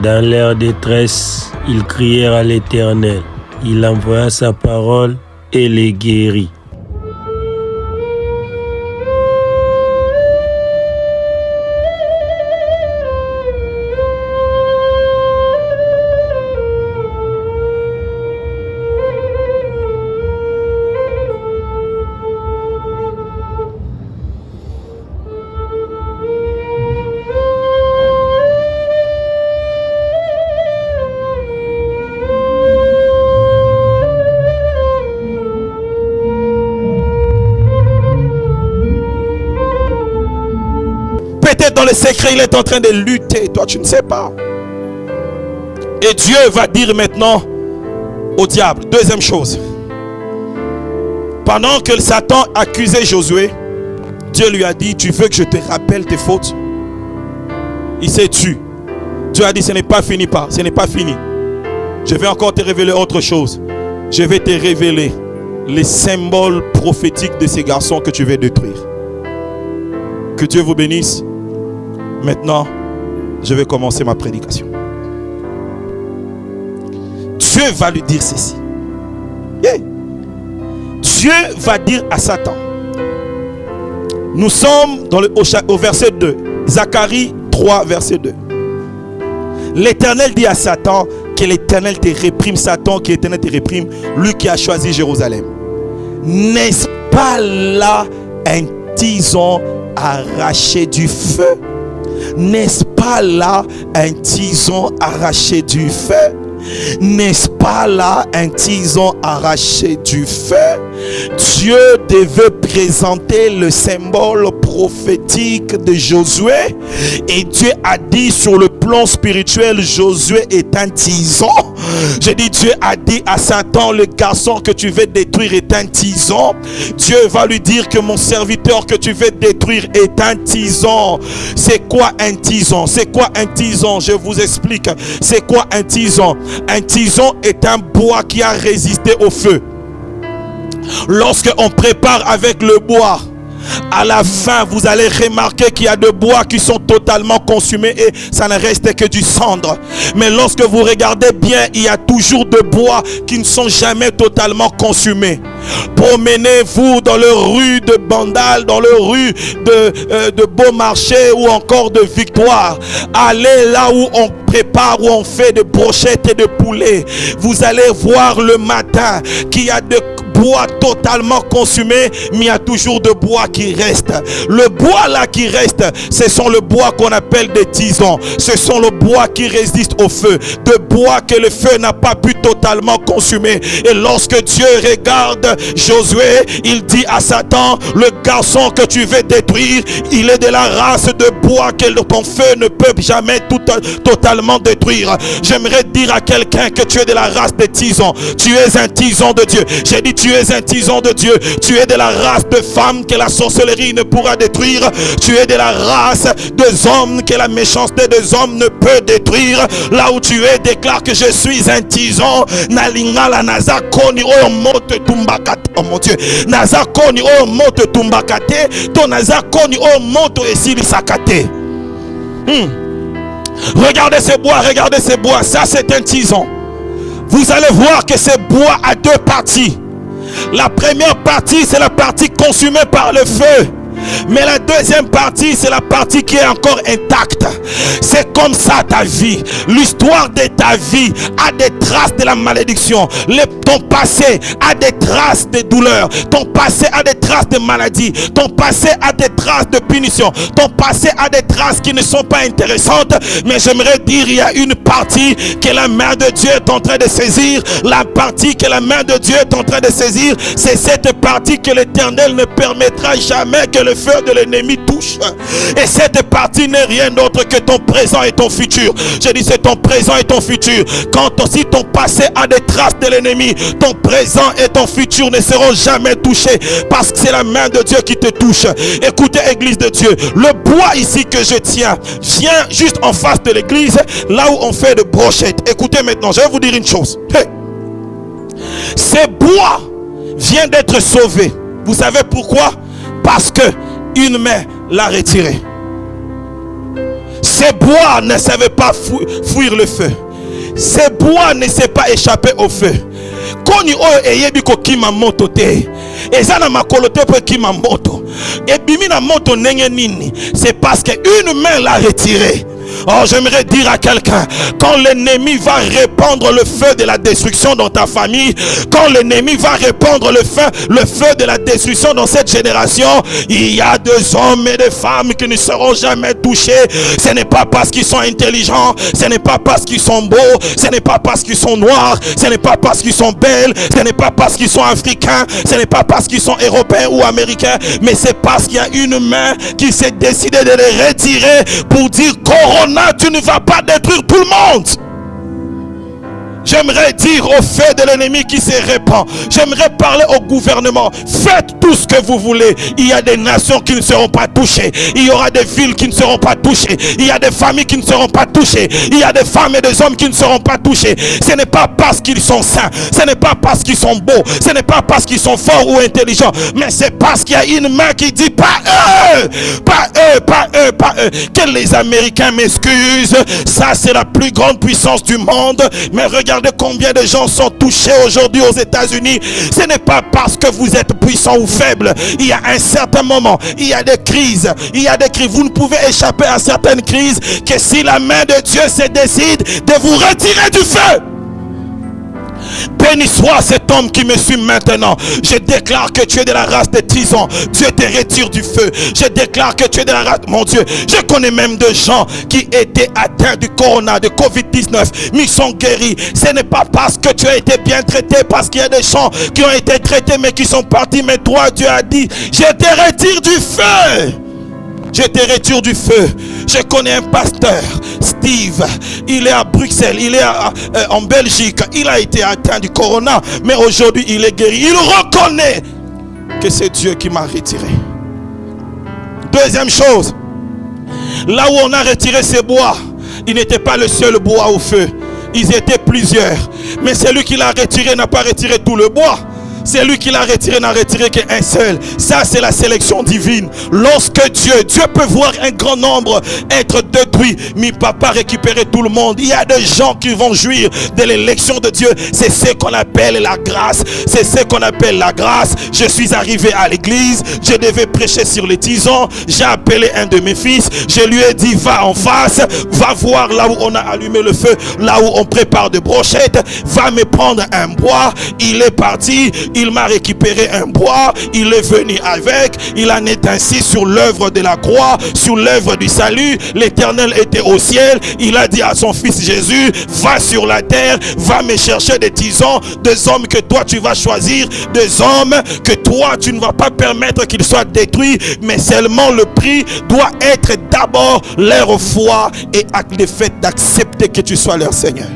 Dans leur détresse, ils crièrent à l'Éternel. Il envoya sa parole et les guérit. Peut-être dans le secret, il est en train de lutter. Toi, tu ne sais pas. Et Dieu va dire maintenant au diable. Deuxième chose. Pendant que Satan accusait Josué, Dieu lui a dit, tu veux que je te rappelle tes fautes? Il s'est tué. Dieu a dit, ce n'est pas fini. Ce n'est pas fini. Je vais encore te révéler autre chose. Je vais te révéler les symboles prophétiques de ces garçons que tu veux détruire. Que Dieu vous bénisse. Maintenant, je vais commencer ma prédication. Dieu va lui dire ceci. Yeah. Dieu va dire à Satan. Nous sommes au verset 2. Zacharie 3, verset 2. L'Éternel dit à Satan que l'Éternel te réprime. Satan, que l'Éternel te réprime. Lui qui a choisi Jérusalem. N'est-ce pas là un tison arraché du feu? N'est-ce pas là un tison arraché du feu? N'est-ce pas là un tison arraché du feu? Dieu devait présenter le symbole prophétique de Josué. Et Dieu a dit sur le plan spirituel, Josué est un tison. Je dis, Dieu a dit à Satan, le garçon que tu veux détruire est un tison. Dieu va lui dire que mon serviteur que tu veux détruire est un tison. C'est quoi un tison? C'est quoi un tison? Je vous explique. C'est quoi un tison? Un tison est un bois qui a résisté au feu. Lorsque on prépare avec le bois, à la fin, vous allez remarquer qu'il y a des bois qui sont totalement consumés et ça ne reste que du cendre. Mais lorsque vous regardez bien, il y a toujours des bois qui ne sont jamais totalement Promenez-vous dans les rues de Bandal, dans les rues de Beaumarchais ou encore de Victoire. Allez là où on prépare, où on fait des brochettes et de poulet. Vous allez voir le matin qu'il y a des bois totalement consumés, mais il y a toujours de bois qui restent. Le bois là qui reste, ce sont le bois qu'on appelle des tisons. Ce sont le bois qui résiste au feu, de bois que le feu n'a pas pu totalement consumer. Et lorsque Dieu regarde Josué, il dit à Satan, le garçon que tu veux détruire, il est de la race de bois que ton feu ne peut jamais totalement détruire. J'aimerais dire à quelqu'un que tu es de la race des tisons. Tu es un tison de Dieu. J'ai dit, tu es un tison de Dieu. Tu es de la race de femmes que la sorcellerie ne pourra détruire. Tu es de la race des hommes que la méchanceté des hommes ne peut détruire. Là où tu es, déclare que je suis un tison. Nalingala nazakoni o mote tumbakate. Oh mon Dieu. Nazakoni o mote tumbakate. To nazakoni o moto esili sakate. Regardez ces bois, regardez ces bois. Ça c'est un tison. Vous allez voir que ce bois a deux parties. La première partie, c'est la partie consumée par le feu. Mais la deuxième partie, c'est la partie qui est encore intacte. C'est comme ça ta vie. L'histoire de ta vie a des traces de la malédiction. Ton passé a des traces de douleur. Ton passé a des traces de maladie. Ton passé a des traces de punition. Ton passé a des traces qui ne sont pas intéressantes. Mais j'aimerais dire, il y a une partie que la main de Dieu est en train de saisir. La partie que la main de Dieu est en train de saisir, c'est cette partie que l'Éternel ne permettra jamais que le feu de l'ennemi touche. Et cette partie n'est rien d'autre que ton présent et ton futur. Je dis, c'est ton présent et ton futur. Quand aussi ton passé a des traces de l'ennemi, ton présent et ton futur ne seront jamais touchés, parce que c'est la main de Dieu qui te touche. Écoutez, église de Dieu, le bois ici que je tiens vient juste en face de l'église, là où on fait de brochettes. Écoutez maintenant, je vais vous dire une chose. Hey. Ces bois viennent d'être sauvés. Vous savez pourquoi? Parce que une main l'a retiré. Ces bois ne savaient pas fuir le feu. Ces bois ne s'est pas échappé au feu. Koni oyo eyebi ko kima moto te. Eza na makolo te po kima moto. Et bimi na moto nenge nini. C'est parce que une main l'a retiré. Oh, j'aimerais dire à quelqu'un, quand l'ennemi va répandre le feu de la destruction dans ta famille, quand l'ennemi va répandre le feu de la destruction dans cette génération, il y a des hommes et des femmes qui ne seront jamais touchés. Ce n'est pas parce qu'ils sont intelligents, ce n'est pas parce qu'ils sont beaux, ce n'est pas parce qu'ils sont noirs, ce n'est pas parce qu'ils sont belles, ce n'est pas parce qu'ils sont africains, ce n'est pas parce qu'ils sont européens ou américains, mais c'est parce qu'il y a une main qui s'est décidée de les retirer pour dire Corona, tu ne vas pas détruire tout le monde. J'aimerais dire au feu de l'ennemi qui se répand, j'aimerais parler au gouvernement, faites tout ce que vous voulez. Il y a des nations qui ne seront pas touchées, il y aura des villes qui ne seront pas touchées, il y a des familles qui ne seront pas touchées, il y a des femmes et des hommes qui ne seront pas touchés. Ce n'est pas parce qu'ils sont saints, ce n'est pas parce qu'ils sont beaux, ce n'est pas parce qu'ils sont forts ou intelligents, mais c'est parce qu'il y a une main qui dit pas eux, pas eux, pas eux, pas eux. Que les Américains m'excusent, ça c'est la plus grande puissance du monde, mais regardez combien de gens sont touchés aujourd'hui aux États-Unis. Ce n'est pas parce que vous êtes puissant ou faible. Il y a un certain moment, il y a des crises, vous ne pouvez échapper à certaines crises que si la main de Dieu se décide de vous retirer du feu. Béni soit cet homme qui me suit maintenant. Je déclare que tu es de la race de Tison. Dieu te retire du feu. Je déclare que tu es de la race. Mon Dieu, je connais même des gens qui étaient atteints du corona, de Covid-19, mais ils sont guéris. Ce n'est pas parce que tu as été bien traité, parce qu'il y a des gens qui ont été traités mais qui sont partis. Mais toi, Dieu a dit, je te retire du feu. Je te retire du feu. Je connais un pasteur, Steve. Il est à Bruxelles, il est en Belgique. Il a été atteint du corona, mais aujourd'hui il est guéri. Il reconnaît que c'est Dieu qui m'a retiré. Deuxième chose, là où on a retiré ces bois, il n'était pas le seul bois au feu. Ils étaient plusieurs. Mais celui qui l'a retiré n'a pas retiré tout le bois. C'est lui qui l'a retiré, n'a retiré qu'un seul. Ça, c'est la sélection divine. Lorsque Dieu peut voir un grand nombre être détruit, mais papa récupérer tout le monde. Il y a des gens qui vont jouir de l'élection de Dieu. C'est ce qu'on appelle la grâce. C'est ce qu'on appelle la grâce. Je suis arrivé à l'église, je devais prêcher sur les tisons. J'ai appelé un de mes fils. Je lui ai dit, va en face, va voir là où on a allumé le feu, là où on prépare des brochettes. Va me prendre un bois. Il est parti. Il m'a récupéré un bois, il est venu avec, il en est ainsi sur l'œuvre de la croix, sur l'œuvre du salut. L'Éternel était au ciel, il a dit à son fils Jésus, va sur la terre, va me chercher des tisons, des hommes que toi tu vas choisir, des hommes que toi tu ne vas pas permettre qu'ils soient détruits, mais seulement le prix doit être d'abord leur foi et le fait d'accepter que tu sois leur Seigneur.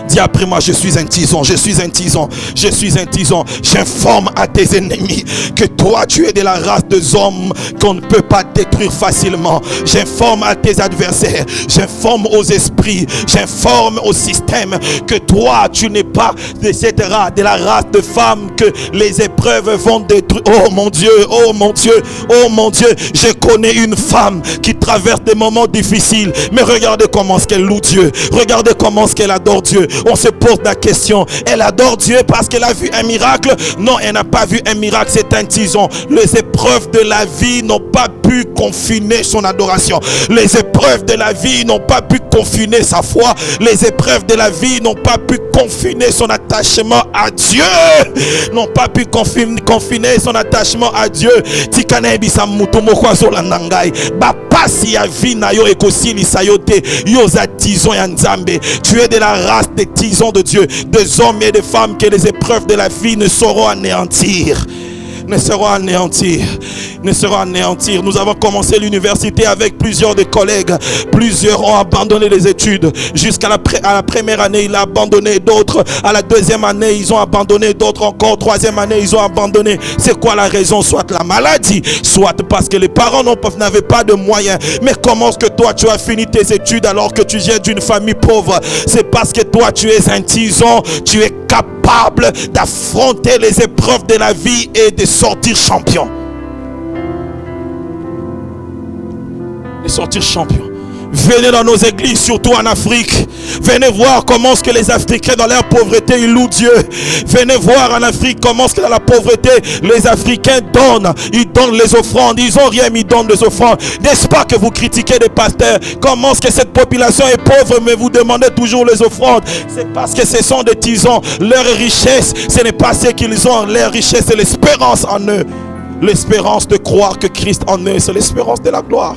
Dis après moi, je suis un tison, je suis un tison, je suis un tison. J'informe à tes ennemis que toi tu es de la race des hommes qu'on ne peut pas détruire facilement. J'informe à tes adversaires, j'informe aux esprits, j'informe au système que toi tu n'es pas de la race de femmes que les épreuves vont détruire. Oh mon Dieu, oh mon Dieu, oh mon Dieu. Je connais une femme qui traverse des moments difficiles, mais regardez comment est-ce qu'elle loue Dieu, regardez comment est-ce qu'elle adore Dieu. On se pose la question, elle adore Dieu parce qu'elle a vu un miracle? Non, elle n'a pas vu un miracle, c'est un tison. Les épreuves de la vie n'ont pas pu confiner son adoration. Les épreuves de la vie n'ont pas pu confiner sa foi. Les épreuves de la vie n'ont pas pu confiner son attachement à Dieu. N'ont pas pu confiner son attachement à Dieu. Tikana ebisa mutomo kwa zola nangai. Ba pasi ya vie na yo ekosili sayote. Yo za tison ya nzambe. Tu es de la race des tisons de Dieu, des hommes et des femmes que les épreuves de la vie ne sauront anéantir. Ne seront anéantir. Nous avons commencé l'université avec plusieurs de collègues. Plusieurs ont abandonné les études. Jusqu'à la première année, ils ont abandonné. D'autres, à la deuxième année, ils ont abandonné. D'autres encore, troisième année, ils ont abandonné. C'est quoi la raison? Soit la maladie, soit parce que les parents n'avaient pas de moyens. Mais comment est-ce que toi, tu as fini tes études alors que tu viens d'une famille pauvre? C'est parce que toi, tu es un tison. Tu es capable d'affronter les épreuves de la vie et de sortir champion. de sortir champion. Venez dans nos églises, surtout en Afrique. Venez voir comment est-ce que les Africains dans leur pauvreté, ils louent Dieu. Venez voir en Afrique comment est-ce que dans la pauvreté, les Africains donnent. Ils donnent les offrandes. Ils n'ont rien, mais ils donnent des offrandes. N'est-ce pas que vous critiquez des pasteurs? Comment est-ce que cette population est pauvre, mais vous demandez toujours les offrandes? C'est parce que ce sont des tisons. Leur richesse, ce n'est pas ce qu'ils ont. Leur richesse, c'est l'espérance en eux. L'espérance de croire que Christ en eux, c'est l'espérance de la gloire.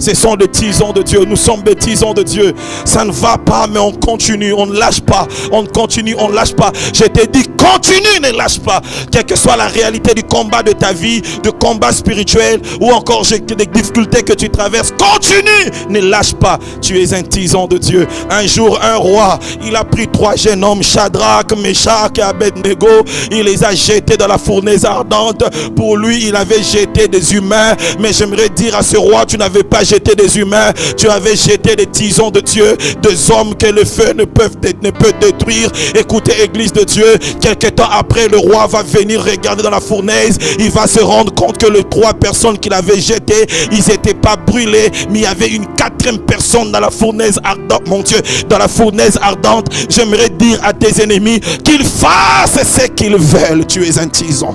Ce sont des tisons de Dieu. Nous sommes des tisons de Dieu. Ça ne va pas, mais on continue. On ne lâche pas. On continue, on ne lâche pas. Je t'ai dit, continue, ne lâche pas. Quelle que soit la réalité du combat de ta vie, du combat spirituel, ou encore des difficultés que tu traverses, continue, ne lâche pas. Tu es un tison de Dieu. Un jour, un roi, il a pris 3 jeunes hommes, Shadrach, Meshach et Abednego. Il les a jetés dans la fournaise ardente. Pour lui, il avait jeté des humains. Mais j'aimerais dire à ce roi, tu n'avais pas jeté des humains, tu avais jeté des tisons de Dieu, des hommes que le feu ne peut détruire. Écoutez, église de Dieu, quelque temps après, le roi va venir regarder dans la fournaise. Il va se rendre compte que les 3 personnes qu'il avait jetées, ils n'étaient pas brûlés, mais il y avait une 4e personne dans la fournaise ardente. Mon Dieu, dans la fournaise ardente, j'aimerais dire à tes ennemis qu'ils fassent ce qu'ils veulent. Tu es un tison.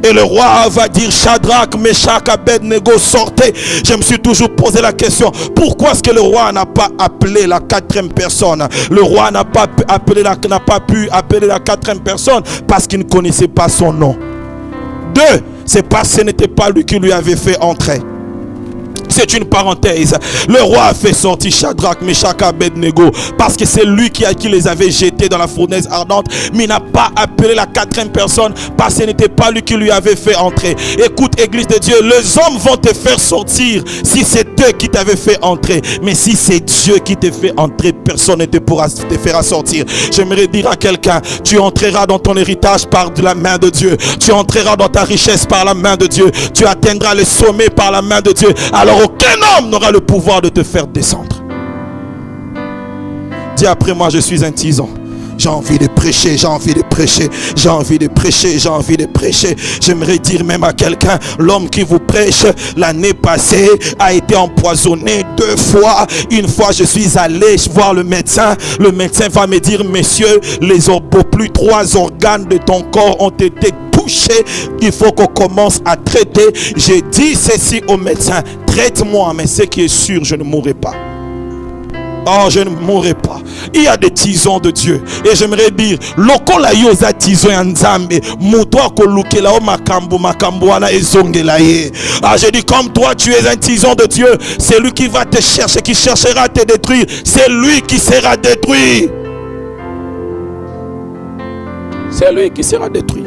Et le roi va dire, Shadrach, Meshach, Abednego, sortez. Je me suis toujours posé la question, pourquoi est-ce que le roi n'a pas appelé la 4e personne? Le roi n'a pas pu appeler la 4e personne parce qu'il ne connaissait pas son nom. 2, c'est parce que ce n'était pas lui qui lui avait fait entrer. C'est une parenthèse. Le roi a fait sortir Shadrach, Meshach, Abednego parce que c'est lui qui les avait jetés dans la fournaise ardente, mais il n'a pas appelé la 4e personne parce que ce n'était pas lui qui lui avait fait entrer. Écoute, église de Dieu, les hommes vont te faire sortir si c'est eux qui t'avaient fait entrer, mais si c'est Dieu qui te fait entrer, personne ne te pourra te faire sortir. J'aimerais dire à quelqu'un, tu entreras dans ton héritage par de la main de Dieu, tu entreras dans ta richesse par la main de Dieu, tu atteindras le sommet par la main de Dieu. Alors aucun homme n'aura le pouvoir de te faire descendre. Dis après moi, je suis un tison. J'ai envie de prêcher, j'ai envie de prêcher, j'ai envie de prêcher, j'ai envie de prêcher. J'aimerais dire même à quelqu'un, l'homme qui vous prêche l'année passée a été empoisonné 2 fois. Une fois, je suis allé voir le médecin. Le médecin va me dire, messieurs, les plus 3 organes de ton corps ont été touchés. Il faut qu'on commence à traiter. J'ai dit ceci au médecin, traite-moi, mais ce qui est sûr, je ne mourrai pas. Oh, je ne mourrai pas. Il y a des tisons de Dieu. Et j'aimerais dire, lokola yoza tison ya nzambe, muto akolukela o makambo wana ezongela ye. Ah, je dis, comme toi, tu es un tison de Dieu. C'est lui qui va te chercher, qui cherchera à te détruire. C'est lui qui sera détruit. C'est lui qui sera détruit.